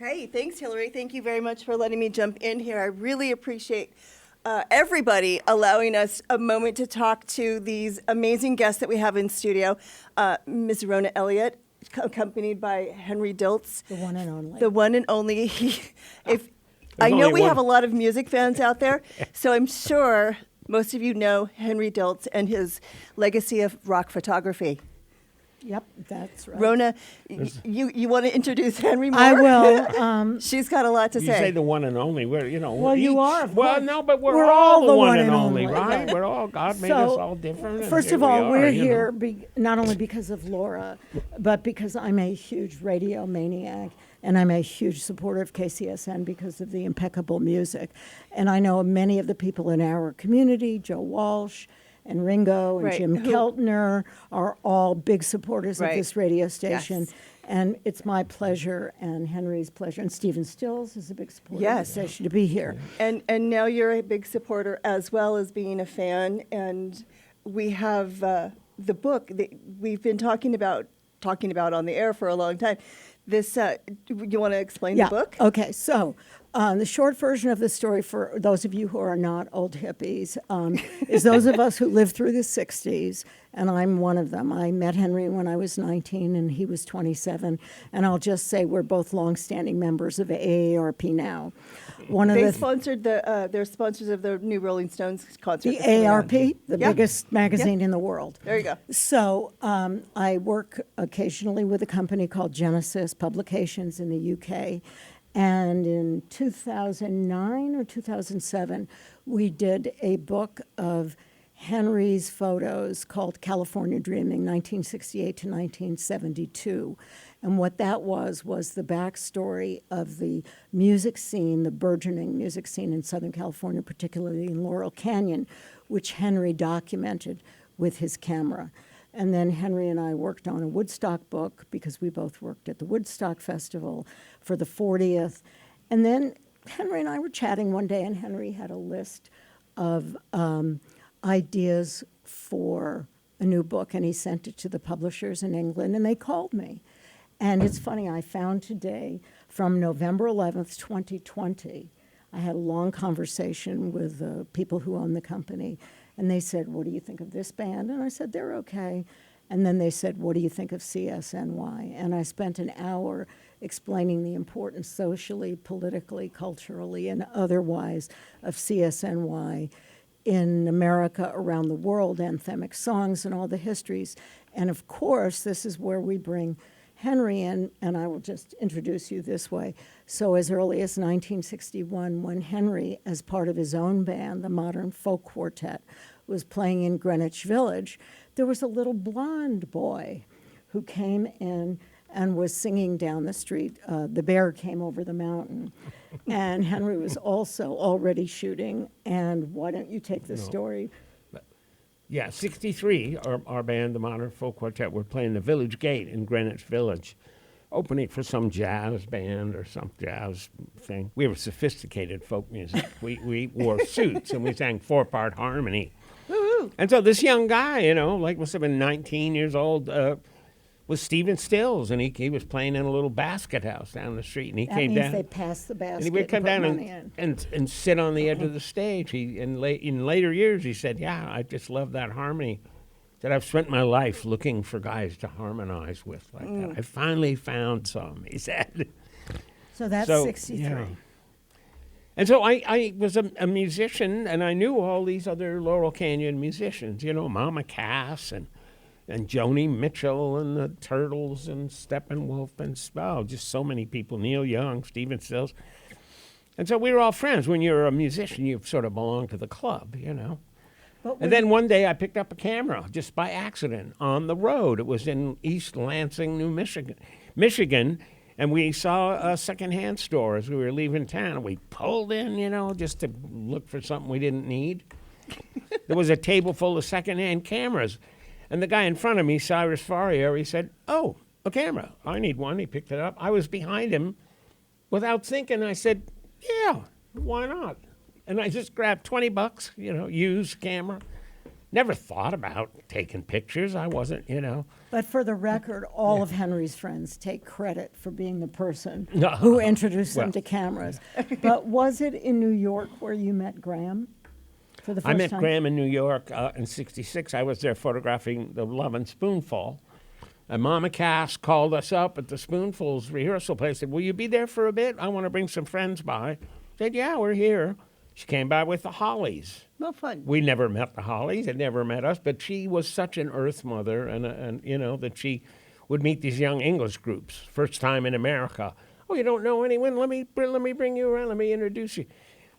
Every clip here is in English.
Hey, thanks, Hillary. Thank you very much for letting me jump in here. I really appreciate everybody allowing us a moment to talk to these amazing guests that we have in studio. Ms. Rona Elliot, accompanied by Henry Diltz. The one and only. The one and only. I know we have a lot of music fans out there, so I'm sure most of you know Henry Diltz and his legacy of rock photography. Yep, that's right. Rona, you want to introduce Henry more? I will. She's got a lot to You say. say the one and only. We're, you know. Well, you are. Well, no, but we're all the one and only, right? We're all, God made us all different. and First here of all, we are, we're you here know. not only because of Laura, but because I'm a huge radio maniac, and I'm a huge supporter of KCSN because of the impeccable music. And I know many of the people in our community, Joe Walsh, and Ringo and Right. Jim Keltner are all big supporters Right. of this radio station. Yes. And it's my pleasure and Henry's pleasure. And Stephen Stills is a big supporter Yes. of the station to be here. And now you're a big supporter as well as being a fan. And we have the book that we've been talking about on the air for a long time. This, you want to explain the book? Okay, so the short version of the story for those of you who are not old hippies is those of us who lived through the 60s, and I'm one of them. I met Henry when I was 19 and he was 27, and I'll just say we're both longstanding members of AARP now. They sponsored they're sponsors of the new Rolling Stones concert. The that's going on. AARP, the Yeah. biggest magazine in the world. There you go. So I work occasionally with a company called Genesis Publications in the UK. And in 2009 or 2007, we did a book of Henry's photos called California Dreaming, 1968 to 1972. And what that was the backstory of the music scene, the burgeoning music scene in Southern California, particularly in Laurel Canyon, which Henry documented with his camera. And then Henry and I worked on a Woodstock book because we both worked at the Woodstock Festival for the 40th. And then Henry and I were chatting one day, and Henry had a list of ideas for a new book, and he sent it to the publishers in England, and they called me. And it's funny, I found today from November 11th, 2020, I had a long conversation with people who own the company, and they said, what do you think of this band? And I said, they're okay. And then they said, what do you think of CSN&Y? And I spent an hour explaining the importance socially, politically, culturally, and otherwise of CSN&Y in America, around the world, anthemic songs and all the histories. And of course, this is where we bring Henry in, and I will just introduce you this way. So as early as 1961, when Henry, as part of his own band, the Modern Folk Quartet, was playing in Greenwich Village, there was a little blonde boy who came in and was singing down the street, The Bear Came Over the Mountain. And Henry was also already shooting, and why don't you take the story? Yeah, 63, our band, the Modern Folk Quartet, were playing the Village Gate in Greenwich Village, opening for some jazz band or some jazz thing. We were sophisticated folk music. We wore suits and we sang 4-part harmony. Woo-hoo. And so this young guy, you know, like must have been 19 years old, was Stephen Stills, and he was playing in a little basket house down the street, and he That came means down. they passed the basket And he would come put down money in. and sit on the edge of the stage. In later years, he said, yeah, I just love that harmony. That I've spent my life looking for guys to harmonize with like that. I finally found some, he said. So that's So, 63. yeah. And so I was a musician, and I knew all these other Laurel Canyon musicians, you know, Mama Cass and Joni Mitchell and the Turtles and Steppenwolf and just so many people, Neil Young, Stephen Stills. And so we were all friends. When you're a musician, you sort of belong to the club, you know. And then one day I picked up a camera just by accident on the road. It was in East Lansing, New Michigan, and we saw a secondhand store as we were leaving town. We pulled in, you know, just to look for something we didn't need. There was a table full of secondhand cameras. And the guy in front of me, Cyrus Farrier, he said, oh, a camera. I need one. He picked it up. I was behind him. Without thinking, I said, yeah, why not? And I just grabbed $20, you know, used camera. never thought about taking pictures. I wasn't, But for the record, all of Henry's friends take credit for being the person No. who introduced them Well. to cameras. But was it in New York where you met Graham for the first I met time? Graham in New York in '66. I was there photographing the Lovin Spoonful. And Mama Cass called us up at the Spoonful's rehearsal place. Said, "Will you be there for a bit? I want to bring some friends by." Said, "Yeah, we're here." She came by with the Hollies. Well, fun. We never met the Hollies. They never met us. But she was such an earth mother, and that she would meet these young English groups, first time in America. "Oh, you don't know anyone? Let me bring you around. Let me introduce you."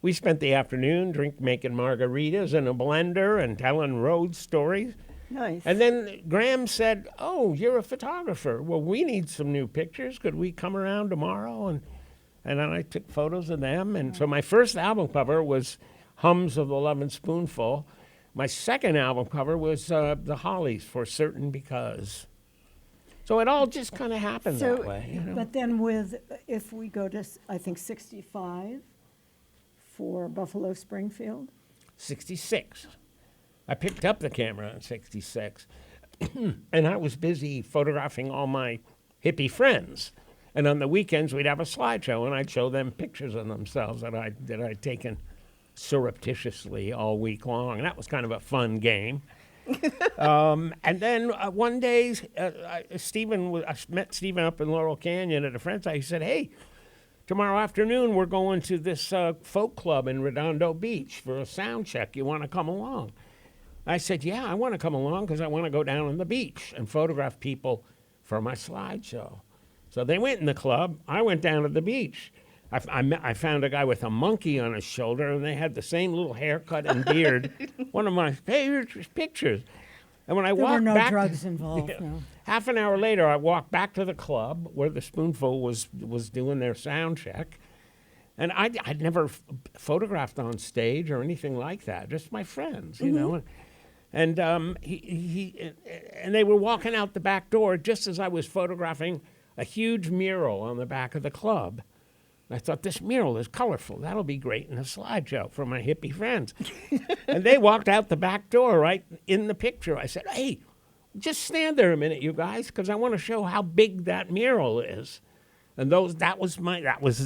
We spent the afternoon making margaritas in a blender and telling road stories. Nice. And then Graham said, "Oh, you're a photographer. Well, we need some new pictures. Could we come around tomorrow?" And then I took photos of them. And so my first album cover was Hums of the Lovin' Spoonful. My second album cover was the Hollies, For Certain Because. So it all just kind of happened that way. But then if we go to, I think, 65 for Buffalo Springfield. 66. I picked up the camera in 66, and I was busy photographing all my hippie friends. And on the weekends, we'd have a slideshow, and I'd show them pictures of themselves that I'd taken surreptitiously all week long. And that was kind of a fun game. And then one day, I met Stephen up in Laurel Canyon at a friend's house. He said, "Hey, tomorrow afternoon, we're going to this folk club in Redondo Beach for a sound check. You want to come along?" I said, "Yeah, I want to come along because I want to go down on the beach and photograph people for my slideshow." So they went in the club. I went down to the beach. I found a guy with a monkey on his shoulder, and they had the same little haircut and beard. One of my favorite pictures. And when I There walked were no back, drugs involved, no. half an hour later, I walked back to the club where the Spoonful was doing their sound check. And I'd never photographed on stage or anything like that, just my friends, you know. And and they were walking out the back door just as I was photographing a huge mural on the back of the club. I thought, this mural is colorful. That'll be great in a slideshow for my hippie friends. And they walked out the back door right in the picture. I said, "Hey, just stand there a minute, you guys, because I want to show how big that mural is." And that was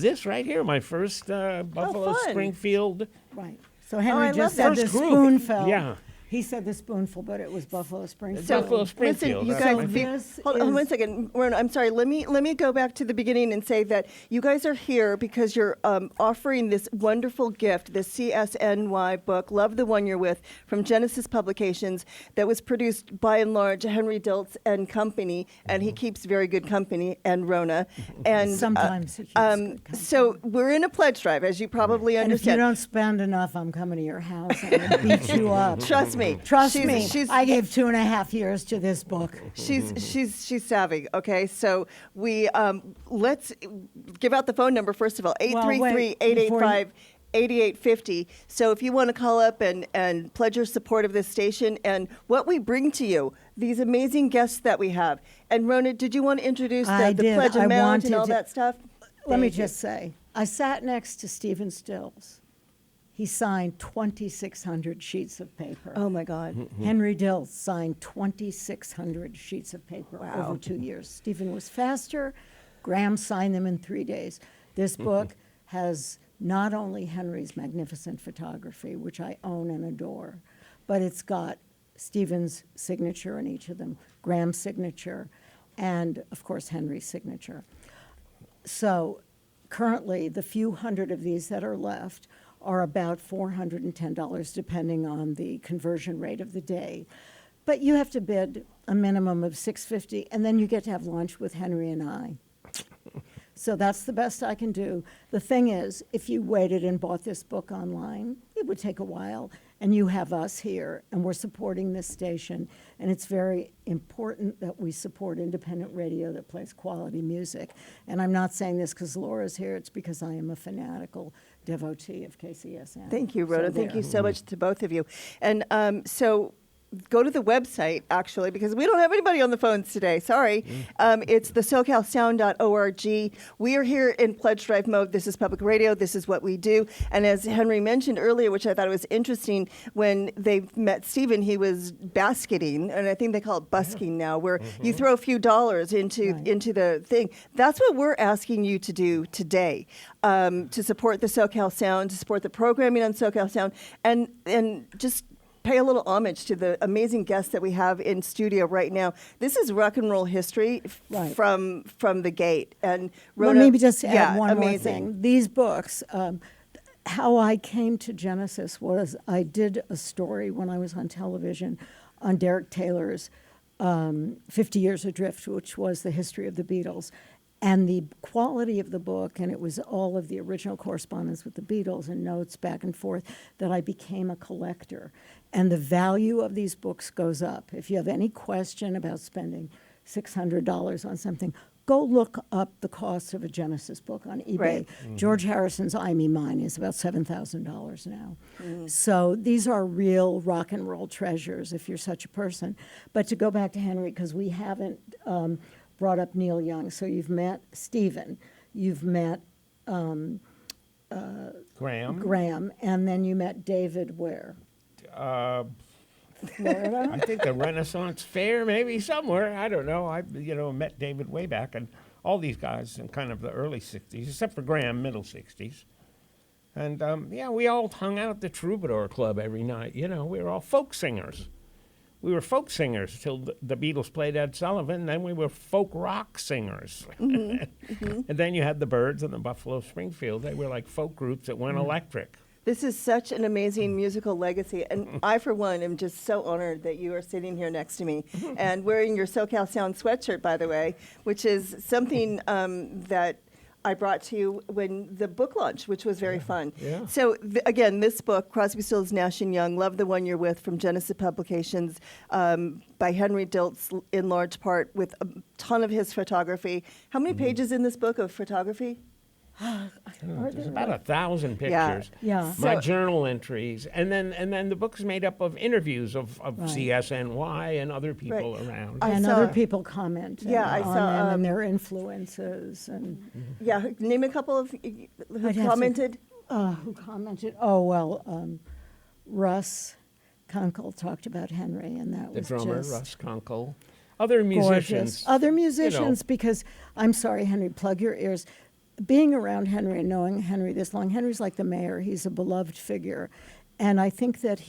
this right here, my first Buffalo fun. Springfield. Right. So Henry I just love said that. the First group. Spoonful. Yeah. He said the Spoonful, but it was Buffalo Springfield. Buffalo Listen, Springfield. you that's guys, my So favorite. this hold on is- 1 second. Rona, I'm sorry. Let me go back to the beginning and say that you guys are here because you're offering this wonderful gift, the CSN&Y book, Love the One You're With, from Genesis Publications, that was produced by and large Henry Diltz and Company, and he keeps very good company, and Rona. And Sometimes he keeps good company. so we're in a pledge drive, as you probably And if you understand. don't spend enough, I'm coming to your house and I'll beat you up. Trust me. Trust She's- me. she's- I gave 2.5 years to this book. She's savvy. Okay, so we let's give out the phone number first of all, 833-885-8850. So if you want to call up and pledge your support of this station and what we bring to you, these amazing guests that we have. And Rona, did you want to introduce I the did. pledge I amount and wanted all to- that stuff? Let me Thank you. just say, I sat next to Stephen Stills. He signed 2,600 sheets of paper. Oh my God. Henry Diltz signed 2,600 sheets of paper Wow. over 2 years. Stephen was faster. Graham signed them in 3 days. This book has not only Henry's magnificent photography, which I own and adore, but it's got Stephen's signature in each of them, Graham's signature, and of course Henry's signature. So currently, the few hundred of these that are left are about $410, depending on the conversion rate of the day. But you have to bid a minimum of $650, and then you get to have lunch with Henry and I. So that's the best I can do. The thing is, if you waited and bought this book online, it would take a while. And you have us here, and we're supporting this station. And it's very important that we support independent radio that plays quality music. And I'm not saying this because Laura's here, it's because I am a fanatical devotee of KCSN. Thank you, Rhoda. So Thank there. you so much to both of you. And so go to the website, actually, because we don't have anybody on the phones today. Sorry. It's the SoCalSound.org. We are here in pledge drive mode. This is public radio. This is what we do. And as Henry mentioned earlier, which I thought was interesting, when they met Stephen, he was basketing, and I think they call it busking now, where you throw a few dollars into the thing. That's what we're asking you to do today, to support the SoCal Sound, to support the programming on SoCal Sound, and just pay a little homage to the amazing guests that we have in studio right now. This is rock and roll history from the gate. And Rona, Well, maybe just to add one more amazing. thing. These books, how I came to Genesis was I did a story when I was on television on Derek Taylor's 50 Years Adrift, which was the history of the Beatles. And the quality of the book, and it was all of the original correspondence with the Beatles and notes back and forth, that I became a collector. And the value of these books goes up. If you have any question about spending $600 on something, go look up the cost of a Genesis book on eBay. Right. George Harrison's I Me Mine is about $7,000 now. So these are real rock and roll treasures if you're such a person. But to go back to Henry, because we haven't brought up Neil Young. So you've met Stephen, you've met Graham, and then you met David where? Florida? I think the Renaissance Fair, maybe somewhere. I don't know. I met David way back, and all these guys in kind of the early 60s, except for Graham, middle 60s. And, we all hung out at the Troubadour Club every night. We were all folk singers. We were folk singers till the Beatles played Ed Sullivan. Then we were folk rock singers. And then you had the Byrds and the Buffalo Springfield. They were like folk groups that went electric. This is such an amazing musical legacy, and I, for one, am just so honored that you are sitting here next to me and wearing your SoCal Sound sweatshirt, by the way, which is something that I brought to you when the book launch, which was very fun. Yeah. So, again, this book, Crosby, Stills, Nash & Young, Love the One You're With, from Genesis Publications, by Henry Diltz, in large part, with a ton of his photography. How many pages in this book of photography? There's about 1,000 pictures. Yeah. My So- journal entries, and then the book's made up of interviews of CSN&Y and other people around. I And saw- other people comment I on saw, them and their influences. And Yeah, name a couple of who I'd have to- commented. who commented? Oh, well, Russ Kunkel talked about Henry, and that The was drummer, just Russ Kunkel. Other gorgeous. musicians. Other musicians, because, I'm sorry, Henry, plug your ears. Being around Henry and knowing Henry this long, Henry's like the mayor. He's a beloved figure. And I think that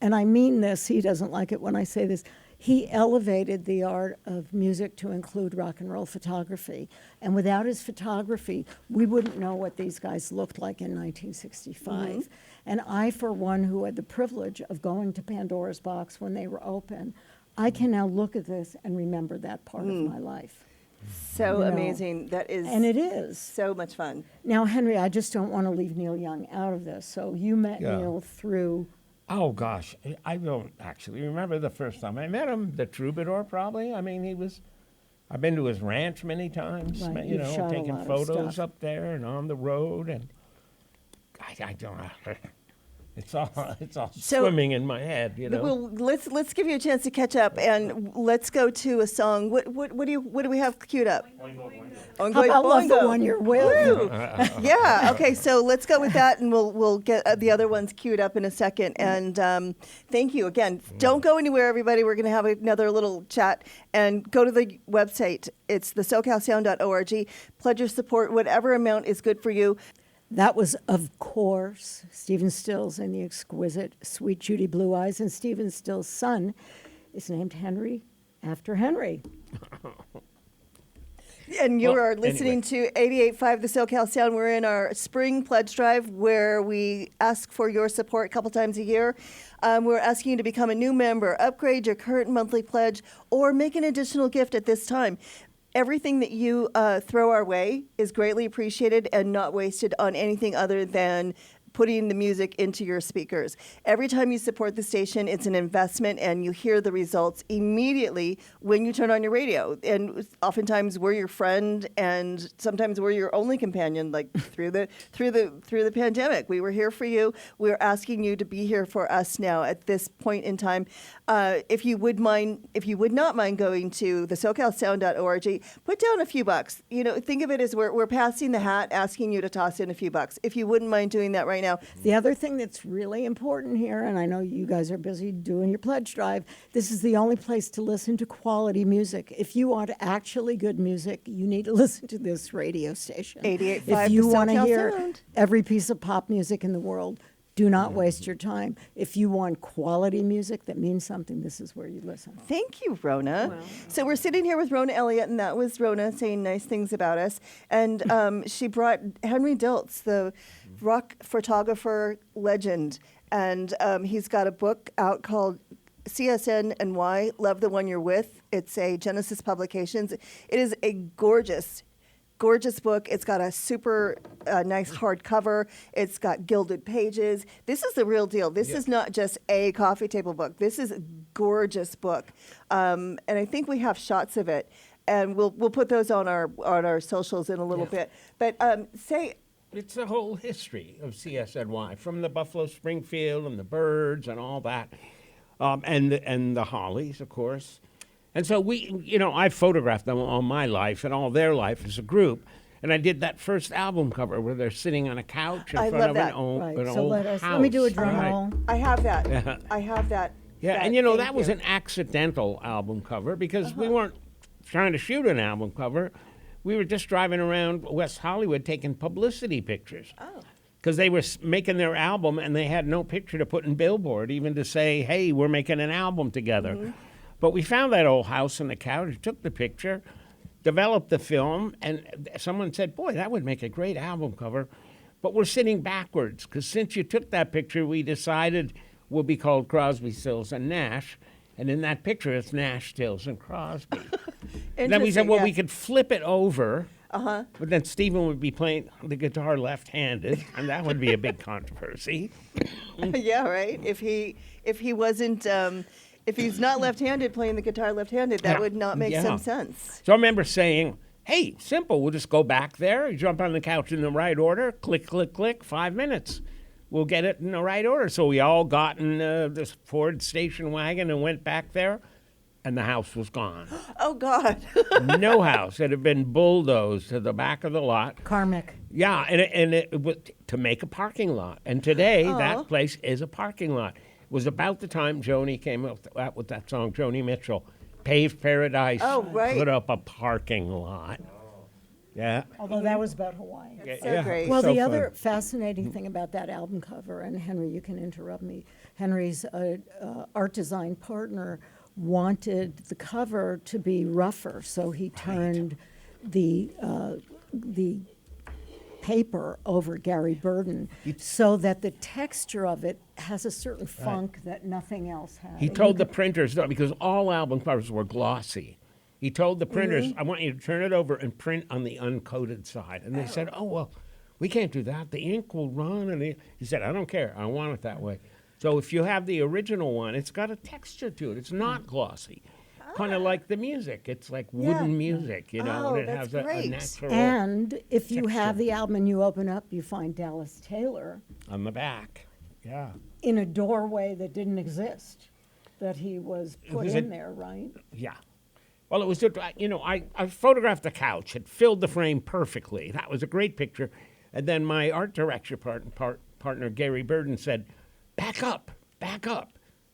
and I mean this, he doesn't like it when I say this, he elevated the art of music to include rock and roll photography. And without his photography, we wouldn't know what these guys looked like in 1965. And I, for one, who had the privilege of going to Pandora's Box when they were open, I can now look at this and remember that part of my life. So You know, amazing. That is And it is. so much fun. Now, Henry, I just don't want to leave Neil Young out of this. So you met Yeah. Neil through, Oh, gosh. I don't actually remember the first time I met him. The Troubadour, probably. I mean, I've been to his ranch many times, Right, you've shot a taking lot of photos stuff. up there and on the road. And I don't know. It's all So- swimming in my head, Well, let's give you a chance to catch up, and let's go to a song. What do we have queued up? how about Love the One You're With? Woo! Yeah. Okay. So let's go with that, and we'll get the other ones queued up in a second. And thank you again. Don't go anywhere, everybody. We're going to have another little chat, and go to the website. It's the SoCalSound.org. Pledge your support. Whatever amount is good for you. That was, of course, Stephen Stills and the exquisite Sweet Judy Blue Eyes. And Stephen Stills' son is named Henry after Henry. And you Well, are listening to 88.5 The SoCal Sound. We're in our spring pledge drive where we ask for your support a couple times a year. We're asking you to become a new member, upgrade your current monthly pledge, or make an additional gift at this time. Everything that you throw our way is greatly appreciated and not wasted on anything other than putting the music into your speakers. Every time you support the station, it's an investment, and you hear the results immediately when you turn on your radio. And oftentimes we're your friend, and sometimes we're your only companion. Like through the pandemic, we were here for you. We're asking you to be here for us now at this point in time. If you would not mind going to the SoCalSound.org, put down a few bucks. Think of it as we're passing the hat, asking you to toss in a few bucks. If you wouldn't mind doing that right now. The other thing that's really important here, and I know you guys are busy doing your pledge drive, this is the only place to listen to quality music. If you want actually good music, you need to listen to this radio station. 88.5 If you the want to SoCal hear Sound. every piece of pop music in the world, do not waste your time. If you want quality music that means something, this is where you listen. Thank you, Rona. So we're sitting here with Rona Elliot, and that was Rona saying nice things about us. And she brought Henry Diltz, the rock photographer legend, and he's got a book out called CSN&Y, Love the One You're With. It's a Genesis Publications. It is a gorgeous book. It's got a super nice hardcover. It's got gilded pages. This is the real deal. This is not just a coffee table book. This is a gorgeous book, and I think we have shots of it, and we'll put those on our socials in a little bit. But It's the whole history of CSNY, from the Buffalo Springfield and the birds and all that, and the Hollies, of course. And so I photographed them all my life and all their life as a group. And I did that first album cover where they're sitting on a couch in front of an old house. Let me do a drum roll. I have that. I have that. Yeah, and that was an accidental album cover because we weren't trying to shoot an album cover. We were just driving around West Hollywood taking publicity pictures. Oh. Because they were making their album and they had no picture to put in Billboard, even to say, hey, we're making an album together. Mm-hmm. But we found that old house on the couch, took the picture, developed the film, and someone said, boy, that would make a great album cover. But we're sitting backwards, because since you took that picture, we decided we'll be called Crosby, Stills, and Nash. And in that picture, it's Nash, Stills, and Crosby. And then we said, well, we could flip it over. But then Stephen would be playing the guitar left-handed, and that would be a big controversy. Yeah, right. If he wasn't... if he's not left-handed playing the guitar left-handed, that would not make some sense. So I remember saying, hey, simple, we'll just go back there, jump on the couch in the right order, click, click, click, 5 minutes. We'll get it in the right order. So we all got in this Ford station wagon and went back there, and the house was gone. Oh, God. No house. It had been bulldozed to the back of the lot. Karmic. Yeah, and it was to make a parking lot. And today, that place is a parking lot. It was about the time Joni came up with that song, Joni Mitchell, Paved Paradise, put up a parking lot. Yeah. Although that was about Hawaii. So great. Well, so the fun. other fascinating thing about that album cover, and Henry, you can interrupt me, Henry's art design partner wanted the cover to be rougher, so he turned the paper over Gary Burden so that the texture of it has a certain funk that nothing else has. He told the printers, no, because all album covers were glossy. He told the printers, I want you to turn it over and print on the uncoated side. And they said, oh, well, we can't do that. The ink will run. And he said, I don't care. I want it that way. So if you have the original one, it's got a texture to it. It's not glossy. Kind of like the music. It's like wooden music, and it has a natural And if you texture. have the album and you open up, you find Dallas Taylor on the back. Yeah. in a doorway that didn't exist, that he was put in there, right? Yeah. Well, it was, I photographed the couch. It filled the frame perfectly. That was a great picture. And then my art director partner, Gary Burden, said, back up,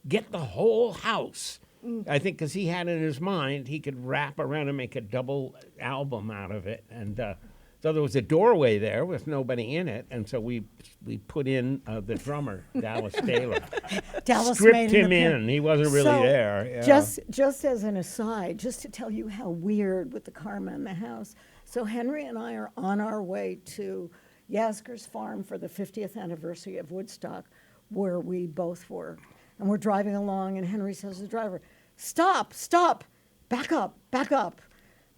get the whole house. I think because he had in his mind he could wrap around and make a double album out of it. And so there was a doorway there with nobody in it. And so we put in the drummer, Dallas Taylor. Dallas Stripped made him an in. He wasn't really there. Yeah. Just as an aside, just to tell you how weird with the karma in the house. So Henry and I are on our way to Yasgur's farm for the 50th anniversary of Woodstock, where we both worked. And we're driving along, and Henry says to the driver, stop, back up.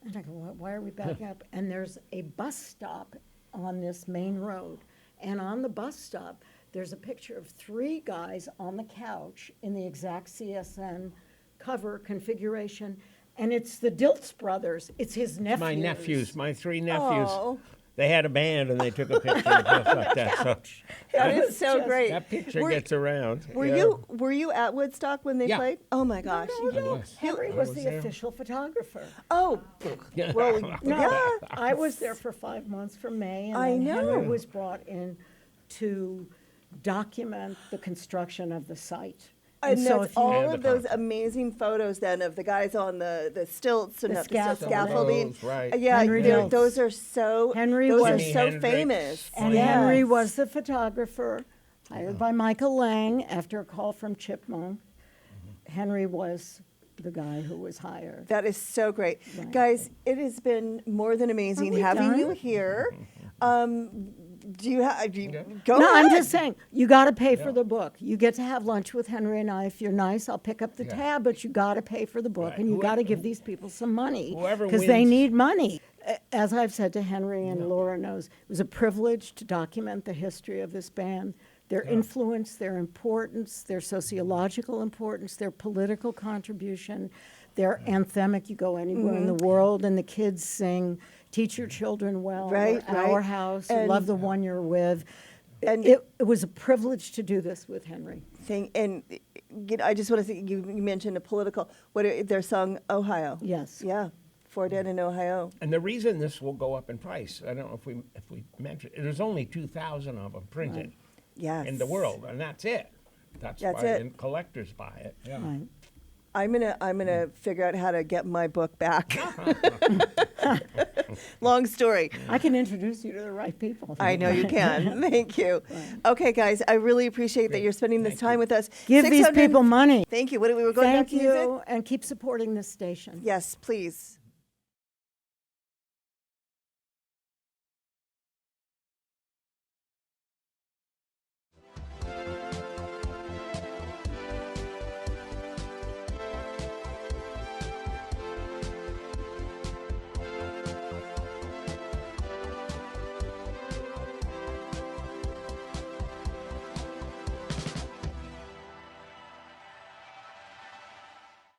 And I go, why are we backing up? And there's a bus stop on this main road. And on the bus stop, there's a picture of 3 guys on the couch in the exact CSN cover configuration, and it's the Diltz brothers. It's his nephews. My nephews, my 3 nephews. Oh, They had a band and they took a picture just like that. So that is so just- great. that picture Were- gets around. Were Yeah. you at Woodstock when they Yeah. played? Oh my gosh. Henry I was was the there. official photographer. Oh, well, No, yeah. I was there for 5 months from May, and I then know. Henry was brought in to document the construction of the site. And so that's if you- all And of the those concert. amazing photos then of the guys on the stilts and The not the scaffolding. scaffolding. Those, right. Yeah, Henry they're- Diltz. those are so Henry those was- are Jimi so Hendrix. famous. And Yes. Henry was the photographer, hired by Michael Lang after a call from Chipmunk. Henry was the guy who was hired. That is so great. Right. Guys, it has been more than amazing Are we having done? you here. Do you have, go No, I'm ahead. just saying, you got to pay for the book. You get to have lunch with Henry and I. If you're nice, I'll pick up the tab, but you got to pay for the book, Right. and you got to Whoever- give these people some money Whoever because they wins- need money. As I've said to Henry, and Laura knows, it was a privilege to document the history of this band, their influence, their importance, their sociological importance, their political contribution, their anthemic. You go anywhere in the world, and the kids sing "Teach Your Children Well," Right, or "Our right. House," or And- "Love the One You're With." And- it was a privilege to do this with Henry. And I just want to say, you mentioned a political, their song Ohio. Yes. Yeah, For Dead in Ohio. And the reason this will go up in price, I don't know if we mentioned, there's only 2,000 of them printed Yes. in the world, and that's it. That's That's why it. collectors buy it. Yeah. Right. I'm gonna figure out how to get my book back. Long story. I can introduce you to the right people. I know you can. Thank you. Okay, guys, I really appreciate that you're spending this time with us. Give these 600 people money. Thank you. What we were going back Thank to music? you, and keep supporting this station. Yes, please.